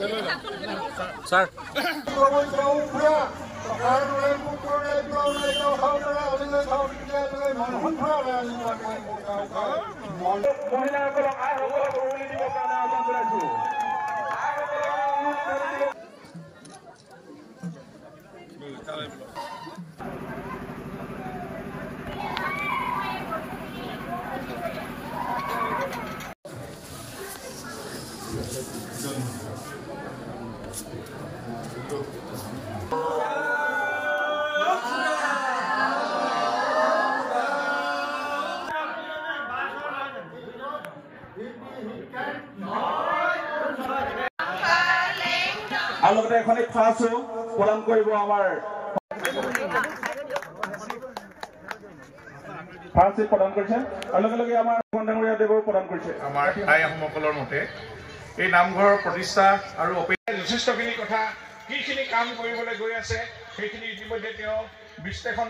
Sir. আৰু লগতে এখন ক্লাছো প্ৰদান কৰিব আমাৰ ফাৰ্ষ্ট প্ৰদান কৰিছে আৰু লগে লগে আমাৰ ডাঙৰীয়া দেৱও প্ৰদান কৰিছে। আমাৰ ঠাই আহোমসকলৰ মতে এই নামঘৰৰ প্ৰতিষ্ঠা আৰু যথেষ্টখিনি কথা কিখিনি কাম কৰিবলৈ গৈ আছে সেইখিনি ইতিমধ্যে তেওঁ বিশ্লেষণ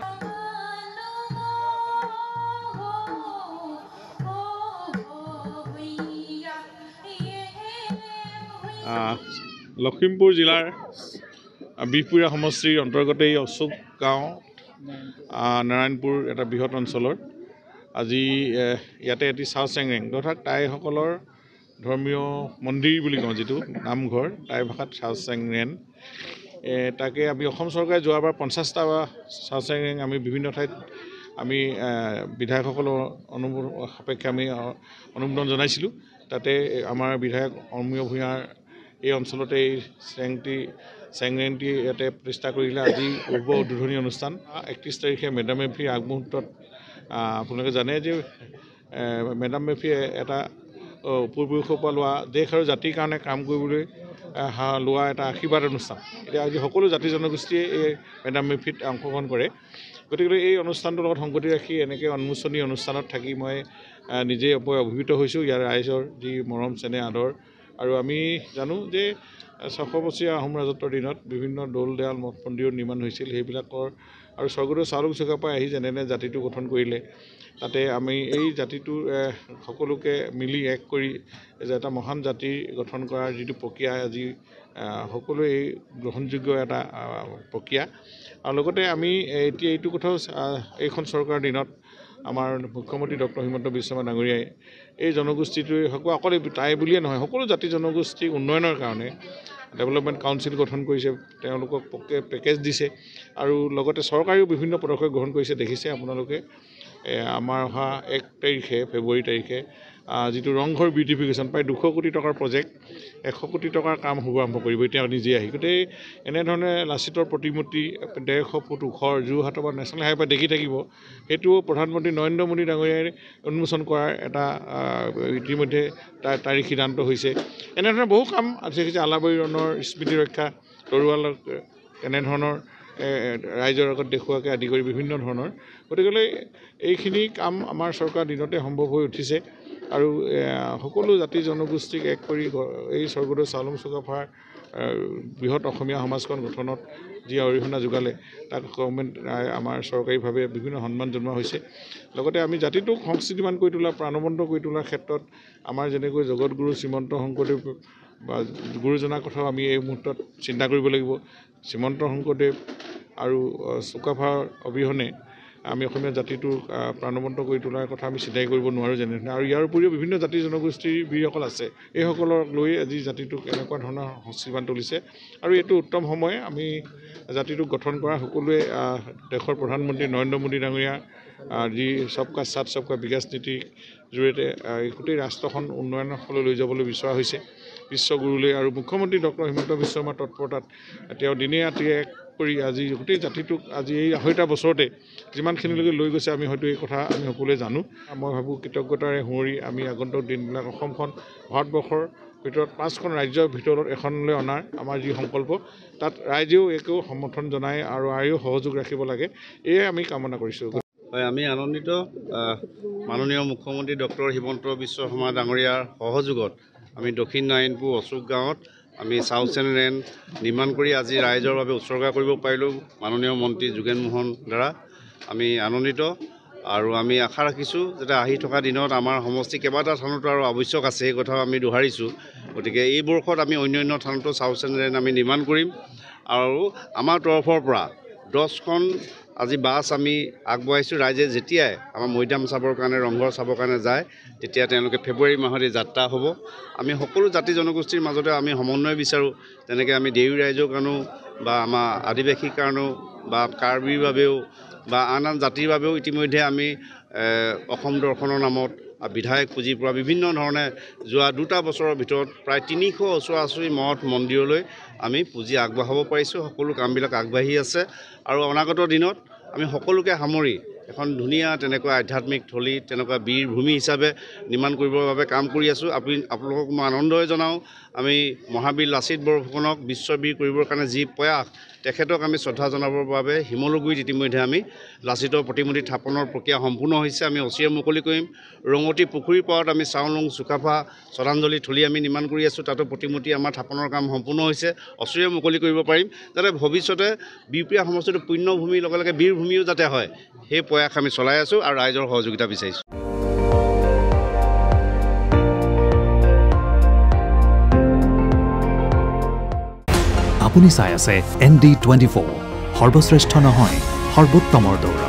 লখিমপুৰ জিলাৰ বিহপুৰীয়া সমষ্টিৰ অন্তৰ্গত এই অশোক গাঁও নাৰায়ণপুৰ এটা বৃহৎ অঞ্চলৰ আজি ইয়াতে এটি চাও চেংৰেং অৰ্থাৎ টাইসকলৰ ধৰ্মীয় মন্দিৰ বুলি কওঁ যিটো নামঘৰ টাই ভাষাত চাও চেংৰেং তাকে আমি অসম চৰকাৰে যোৱাবাৰ 50টা চাও চেংৰেং আমি বিভিন্ন ঠাইত আমি বিধায়কসকলৰ সাপেক্ষে আমি অনুমোদন জনাইছিলোঁ। তাতে আমাৰ বিধায়ক অমীয় ভূঞাৰ এই অঞ্চলতে এই চেংৰেংটি ইয়াতে প্ৰতিষ্ঠা কৰিলে। আজি পূৰ্ব উদ্বোধনী অনুষ্ঠান 31 তাৰিখে মেডাম মেফিৰ আগমুহূৰ্তত আপোনালোকে জানে যে মেডাম মেফিয়ে এটা পূৰ্বপুৰুষৰ পৰা লোৱা দেশ আৰু জাতিৰ কাৰণে কাম কৰিবলৈ লোৱা এটা আশীৰ্বাদ অনুষ্ঠান। এতিয়া আজি সকলো জাতি জনগোষ্ঠীয়ে এই মেডাম মেফিত অংশগ্ৰহণ কৰে। গতিকে এই অনুষ্ঠানটোৰ লগত সংগতি ৰাখি এনেকৈ উন্মোচনী অনুষ্ঠানত থাকি মই নিজে অভিভূত হৈছোঁ ইয়াৰ ৰাইজৰ যি মৰম চেনেহ আদৰ। আৰু আমি জানো যে 600 বছৰীয়া আহোম ৰাজত্বৰ দিনত বিভিন্ন দৌল দেৱাল মঠ মন্দিৰ নিৰ্মাণ হৈছিল। সেইবিলাকৰ আৰু স্বৰ্গদেউ চাওলুং চুকাফাই আহি যেনে জাতিটো গঠন কৰিলে তাতে আমি এই জাতিটোৰ সকলোকে মিলি এক কৰি যে এটা মহান জাতি গঠন কৰাৰ যিটো প্ৰক্ৰিয়া আজি সকলোৱে এই গ্ৰহণযোগ্য এটা প্ৰক্ৰিয়া। আৰু লগতে আমি এতিয়া এইটো কথাও এইখন চৰকাৰৰ দিনত আমাৰ মুখ্যমন্ত্ৰী ডক্টৰ হিমন্ত বিশ্ব শৰ্মা ডাঙৰীয়াই এই জনগোষ্ঠীটোৱে অকল টাই বুলিয়ে নহয় সকলো জাতি জনগোষ্ঠীৰ উন্নয়নৰ কাৰণে ডেভেলপমেণ্ট কাউন্সিল গঠন কৰিছে, তেওঁলোকক পেকেজ দিছে আৰু লগতে চৰকাৰেও বিভিন্ন পদক্ষেপ গ্ৰহণ কৰিছে। দেখিছে আপোনালোকে আমাৰ অহা 1 তাৰিখে ফেব্ৰুৱাৰী তাৰিখে যিটো ৰংঘৰ বিউটিফিকেশ্যন প্ৰায় 200 কোটি টকাৰ প্ৰজেক্ট 100 কোটি টকাৰ কাম শুভাৰম্ভ কৰিব এতিয়া নিজে আহি। গতিকে এনেধৰণে লাচিতৰ প্ৰতিমূৰ্তি 150 ফুট ওখৰ যোৰহাটৰ পৰা নেশ্যনেল হাইৱে দেখি থাকিব, সেইটো প্ৰধানমন্ত্ৰী নৰেন্দ্ৰ মোদী ডাঙৰীয়াই উন্মোচন কৰাৰ এটা ইতিমধ্যে তাৰিখ সিদ্ধান্ত হৈছে। এনেধৰণৰ বহু কাম আছে। আলাবাৰী ৰণৰ স্মৃতি ৰক্ষা তৰোৱাল এনেধৰণৰ ৰাইজৰ আগত দেখুৱাকৈ আদি কৰি বিভিন্ন ধৰণৰ। গতিকে এইখিনি কাম আমাৰ চৰকাৰৰ দিনতে সম্ভৱ হৈ উঠিছে আৰু সকলো জাতি জনগোষ্ঠীক এক কৰি এই স্বৰ্গদেউ চাওলুং চুকাফাৰ বৃহৎ অসমীয়া সমাজখন গঠনত যি অৰিহণা যোগালে তাক গভৰ্ণমেণ্ট আমাৰ চৰকাৰীভাৱে বিভিন্ন সন্মান জনোৱা হৈছে। লগতে আমি জাতিটোক সংস্কৃতিমান কৰি তোলা প্ৰাণৱন্ত কৰি তোলাৰ ক্ষেত্ৰত আমাৰ যেনেকৈ জগতগুৰু শ্ৰীমন্ত শংকৰদেৱ বা গুৰুজনাৰ কথাও আমি এই মুহূৰ্তত চিন্তা কৰিব লাগিব। শ্ৰীমন্ত শংকৰদেৱ আৰু চুকাফাৰ অবিহনে আমি অসমীয়া জাতিটোৰ প্ৰাণৱন্ত কৰি তোলাৰ কথা আমি চিন্তাই কৰিব নোৱাৰোঁ যেনেধৰণে। আৰু ইয়াৰ উপৰিও বিভিন্ন জাতি জনগোষ্ঠীৰ বীৰসকল আছে, এইসকলক লৈ আজি জাতিটোক এনেকুৱা ধৰণৰ সংস্কৃতিমান তুলিছে আৰু এইটো উত্তম সময় আমি জাতিটোক গঠন কৰা সকলোৱে দেশৰ প্ৰধানমন্ত্ৰী নৰেন্দ্ৰ মোদী ডাঙৰীয়াৰ যি সবকা সাথ সবকা বিকাশ নীতিৰ জৰিয়তে গোটেই ৰাষ্ট্ৰখন উন্নয়নৰ ফালে লৈ যাবলৈ বিচৰা হৈছে বিশ্বগুৰুলৈ। আৰু মুখ্যমন্ত্ৰী ডক্টৰ হিমন্ত বিশ্ব শৰ্মাৰ তৎপৰতাত তেওঁ দিনে ৰাতিয়ে এক কৰি আজি গোটেই জাতিটোক আজি এই 2.5 বছৰতে যিমানখিনিলৈকে লৈ গৈছে আমি হয়তো এই কথা আমি সকলোৱে জানো। মই ভাবোঁ কৃতজ্ঞতাৰে সুঁৱৰি আমি আগন্তুক দিনবিলাক অসমখন ভাৰতবৰ্ষৰ ভিতৰত 5খন ৰাজ্যৰ ভিতৰত এখনলৈ অনাৰ আমাৰ যি সংকল্প তাত ৰাইজেও একো সমৰ্থন জনায় আৰু সহযোগ ৰাখিব লাগে, এয়ে আমি কামনা কৰিছোঁ। হয়, আমি আনন্দিত মাননীয় মুখ্যমন্ত্ৰী ডক্টৰ হিমন্ত বিশ্ব শৰ্মা ডাঙৰীয়াৰ সহযোগত আমি দক্ষিণ নাৰায়ণপুৰ অশোক গাঁৱত আমি চাও চেংৰেং নিৰ্মাণ কৰি আজি ৰাইজৰ বাবে উৎসৰ্গা কৰিব পাৰিলোঁ মাননীয় মন্ত্ৰী যোগেন মোহন দ্বাৰা। আমি আনন্দিত আৰু আমি আশা ৰাখিছোঁ যাতে আহি থকা দিনত আমাৰ সমষ্টি কেইবাটা স্থানতো আৰু আৱশ্যক আছে, সেই কথাও আমি দোহাৰিছোঁ গতিকে এই বৰ্ষত আমি অন্যান্য থানতো চাউথ ৰেন আমি নিৰ্মাণ কৰিম আৰু আমাৰ তৰফৰ পৰা 10খন আজি বাছ আমি আগবঢ়াইছোঁ ৰাইজে যেতিয়াই আমাৰ মৈদাম চাবৰ কাৰণে ৰংঘৰ চাবৰ কাৰণে যায় তেতিয়া তেওঁলোকে ফেব্ৰুৱাৰী মাহত এই যাত্ৰা হ'ব আমি সকলো জাতি জনগোষ্ঠীৰ মাজতে আমি সমন্বয় বিচাৰোঁ তেনেকৈ আমি দেউৰী ৰাইজৰ কাৰণেও বা আমাৰ আদিবাসীৰ কাৰণেও বা কাৰ্বিৰ বাবেও বা আন আন জাতিৰ বাবেও ইতিমধ্যে আমি অসম দৰ্শনৰ নামত বিধায়ক পুঁজিৰ পৰা বিভিন্ন ধৰণে যোৱা 2টা বছৰৰ ভিতৰত প্ৰায় 300 ওচৰা-ওচৰি মঠ মন্দিৰলৈ আমি পুঁজি আগবঢ়াব পাৰিছোঁ সকলো কামবিলাক আগবাঢ়ি আছে আৰু অনাগত দিনত আমি সকলোকে সামৰি এখন ধুনীয়া তেনেকুৱা আধ্যাত্মিক থলী তেনেকুৱা বীৰ ভূমি হিচাপে নিৰ্মাণ কৰিবৰ বাবে কাম কৰি আছোঁ আপোনালোকক মই আনন্দই জনাওঁ আমি মহাবীৰ লাচিত বৰফুকনক বিশ্ববীৰ কৰিবৰ কাৰণে যি প্ৰয়াস তেখেতক আমি শ্ৰদ্ধা জনাবৰ বাবে শিমলুগুৰিত ইতিমধ্যে আমি লাচিতৰ প্ৰতিমূৰ্তি স্থাপনৰ প্ৰক্ৰিয়া সম্পূৰ্ণ হৈছে আমি অচিৰে মুকলি কৰিম ৰঙতি পুখুৰীৰ পাৰত আমি চাউলুং চুকাফা শ্ৰদ্ধাঞ্জলি থলী আমি নিৰ্মাণ কৰি আছোঁ তাতো প্ৰতিমূৰ্তি আমাৰ স্থাপনৰ কাম সম্পূৰ্ণ হৈছে অচিৰে মুকলি কৰিব পাৰিম যাতে ভৱিষ্যতে বিহপুৰীয়া সমষ্টিটো পুণ্যভূমিৰ লগে লগে বীৰভূমিও যাতে হয় সেই প্ৰয়াস আমি চলাই আছোঁ আৰু ৰাইজৰ সহযোগিতা বিচাৰিছোঁ আপুনি চাই আছে ND24 সৰ্বশ্ৰেষ্ঠ নহয় সৰ্বোত্তমৰ দৌৰ